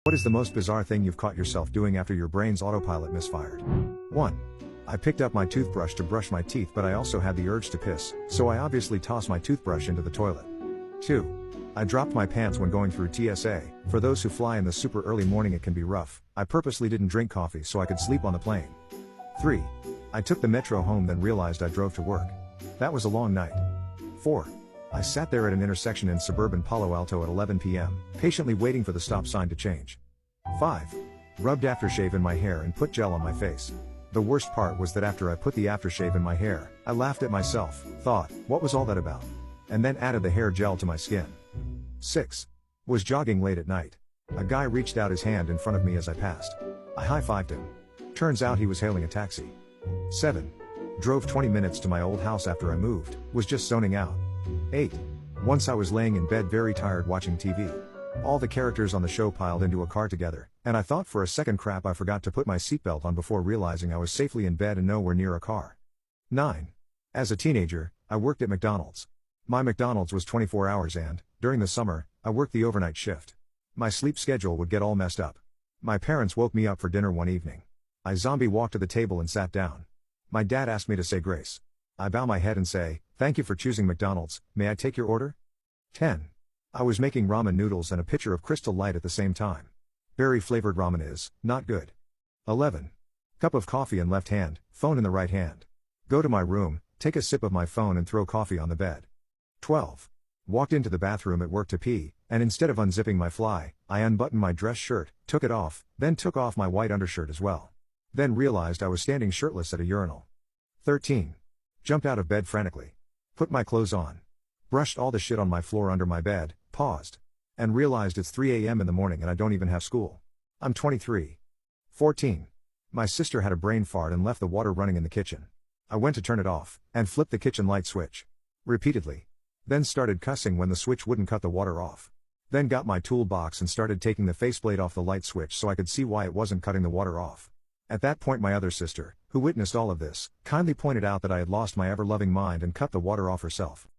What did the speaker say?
What is the most bizarre thing you've caught yourself doing after your brain's autopilot misfired? 1. I picked up my toothbrush to brush my teeth, but I also had the urge to piss, so I obviously tossed my toothbrush into the toilet. 2. I dropped my pants when going through TSA. For those who fly in the super early morning, it can be rough. I purposely didn't drink coffee so I could sleep on the plane. 3. I took the metro home, then realized I drove to work. That was a long night. 4. I sat there at an intersection in suburban Palo Alto at 11 p.m., patiently waiting for the stop sign to change. 5. Rubbed aftershave in my hair and put gel on my face. The worst part was that after I put the aftershave in my hair, I laughed at myself, thought, what was all that about? And then added the hair gel to my skin. 6. Was jogging late at night. A guy reached out his hand in front of me as I passed. I high-fived him. Turns out he was hailing a taxi. 7. Drove 20 minutes to my old house after I moved, was just zoning out. 8. Once I was laying in bed very tired watching TV. All the characters on the show piled into a car together, and I thought for a second, crap, I forgot to put my seatbelt on, before realizing I was safely in bed and nowhere near a car. 9. As a teenager, I worked at McDonald's. My McDonald's was 24 hours and, during the summer, I worked the overnight shift. My sleep schedule would get all messed up. My parents woke me up for dinner one evening. I zombie walked to the table and sat down. My dad asked me to say grace. I bow my head and say, "Thank you for choosing McDonald's, may I take your order?" 10. I was making ramen noodles and a pitcher of Crystal Light at the same time. Berry-flavored ramen is not good. 11. Cup of coffee in left hand, phone in the right hand. Go to my room, take a sip of my phone and throw coffee on the bed. 12. Walked into the bathroom at work to pee, and instead of unzipping my fly, I unbuttoned my dress shirt, took it off, then took off my white undershirt as well. Then realized I was standing shirtless at a urinal. 13. Jumped out of bed frantically. Put my clothes on. Brushed all the shit on my floor under my bed, paused. And realized it's 3 a.m. in the morning and I don't even have school. I'm 23. 14. My sister had a brain fart and left the water running in the kitchen. I went to turn it off, and flipped the kitchen light switch. Repeatedly. Then started cussing when the switch wouldn't cut the water off. Then got my toolbox and started taking the faceplate off the light switch so I could see why it wasn't cutting the water off. At that point my other sister, who witnessed all of this, kindly pointed out that I had lost my ever-loving mind and cut the water off herself.